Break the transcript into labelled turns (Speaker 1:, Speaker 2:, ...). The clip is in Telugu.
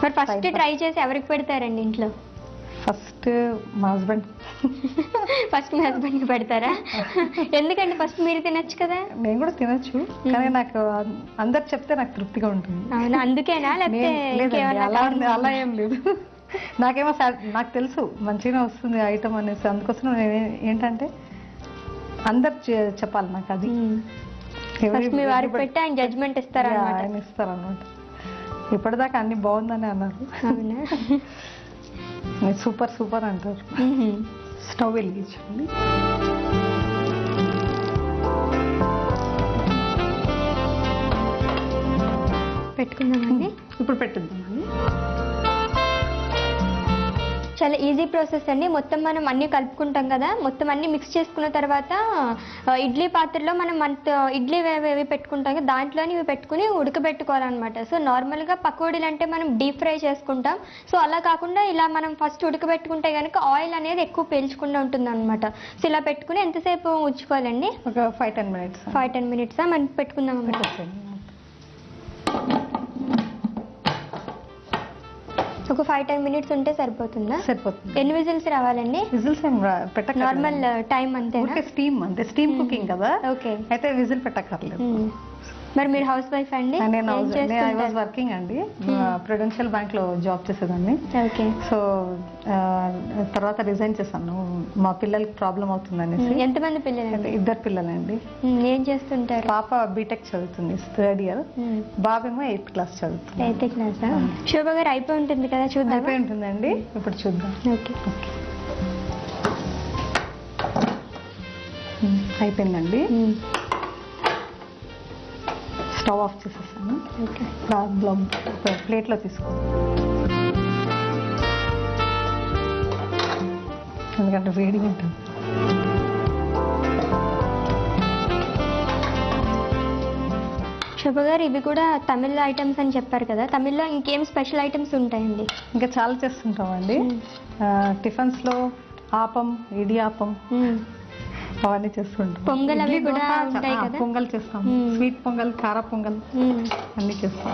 Speaker 1: మరి ఫస్ట్ ట్రై చేసి ఎవరికి పెడతారండి ఇంట్లో?
Speaker 2: ఫస్ట్ మా హస్బెండ్.
Speaker 1: ఫస్ట్ మీ హస్బెండ్కి పెడతారా? ఎందుకండి ఫస్ట్ మీరు తినొచ్చు కదా?
Speaker 2: నేను కూడా తినొచ్చు, కానీ నాకు అందరు చెప్తే నాకు తృప్తిగా ఉంటుంది.
Speaker 1: అవునా, అందుకేనా? లేకపోతే
Speaker 2: అలా ఏం లేదు. నాకేమో నాకు తెలుసు మంచిగా వస్తుంది ఐటమ్ అనేసి, అందుకోసం నేను ఏంటంటే అందరు చెప్పాలి నాకు. అది
Speaker 1: మీ వారికి పెట్టి ఆయన జడ్జ్మెంట్ ఇస్తారన్నమాట.
Speaker 2: ఆయన ఇస్తారన్నమాట. ఇప్పటిదాకా అన్ని బాగుందని అన్నారు. సూపర్ సూపర్ అంటారు. స్టవ్ వెలిగించండి.
Speaker 1: పెట్టుకుందామండి.
Speaker 2: ఇప్పుడు పెట్టిద్దామండి.
Speaker 1: చాలా ఈజీ ప్రాసెస్ అండి. మొత్తం మనం అన్నీ కలుపుకుంటాం కదా, మొత్తం అన్నీ మిక్స్ చేసుకున్న తర్వాత ఇడ్లీ పాత్రలో మనం ఇడ్లీ వేవి పెట్టుకుంటాం కదా, దాంట్లోనే ఇవి పెట్టుకుని ఉడకబెట్టుకోవాలన్నమాట. సో నార్మల్గా పకోడీలు అంటే మనం డీప్ ఫ్రై చేసుకుంటాం. సో అలా కాకుండా ఇలా మనం ఫస్ట్ ఉడకబెట్టుకుంటే కనుక ఆయిల్ అనేది ఎక్కువ పీల్చకుండా ఉంటుంది అనమాట. సో ఇలా పెట్టుకుని ఎంతసేపు ఉంచుకోవాలండి?
Speaker 2: ఒక 5-10 మినిట్స్.
Speaker 1: 5-10 మినిట్సా? మనం పెట్టుకుందాం అన్నమాట. ఒక 5-10 మినిట్స్ ఉంటే సరిపోతుందా?
Speaker 2: సరిపోతుంది.
Speaker 1: ఎన్ని విజిల్స్ రావాలండి?
Speaker 2: విజిల్స్ ఏం పెట్టక,
Speaker 1: నార్మల్ టైం అంతేనా?
Speaker 2: స్టీమ్ అంతే, స్టీమ్ కుకింగ్ కదా.
Speaker 1: ఓకే,
Speaker 2: అయితే విజిల్ పెట్టక్కర్లేదు.
Speaker 1: మరి మీరు హౌస్ వైఫ్ అండి?
Speaker 2: నేను ఐ వాజ్ వర్కింగ్ అండి, ప్రుడెన్షియల్ బ్యాంక్ లో జాబ్ చేసేదాన్ని.
Speaker 1: ఓకే.
Speaker 2: సో తర్వాత రిజైన్ చేశాను, మా పిల్లలకి ప్రాబ్లం అవుతుంది అనేసి.
Speaker 1: ఎంతమంది పిల్లలండి?
Speaker 2: 2 పిల్లలండి.
Speaker 1: ఏం చేస్తుంటారు?
Speaker 2: పాప బీటెక్ చదువుతుంది, 3rd ఇయర్. బాబేమో 8th క్లాస్ చదువుతుంది.
Speaker 1: 8th క్లాసా? శోభ గారు అయిపోయి ఉంటుంది కదా, చూద్దాం.
Speaker 2: అయిపోయి ఉంటుందండి, ఇప్పుడు చూద్దాం.
Speaker 1: ఓకే.
Speaker 2: అయిపోయిందండి. స్టవ్ ఆఫ్ చేసేసాను. ప్లేట్లో తీసుకోండి, ఎందుకంటే వేడిగా ఉంటుంది.
Speaker 1: శోభ గారు, ఇవి కూడా తమిళ ఐటమ్స్ అని చెప్పారు కదా, తమిళ్లో ఇంకేం స్పెషల్ ఐటమ్స్ ఉంటాయండి?
Speaker 2: ఇంకా చాలా చేస్తుంటామండి. టిఫిన్స్లో ఆపం, ఇడియాపం అవన్నీ చేస్తుంటాం.
Speaker 1: పొంగల్ అవి కూడా ఉంటాయి కదా?
Speaker 2: పొంగల్ చేస్తాం, స్వీట్ పొంగల్, కార పొంగల్ అన్నీ చేస్తాం.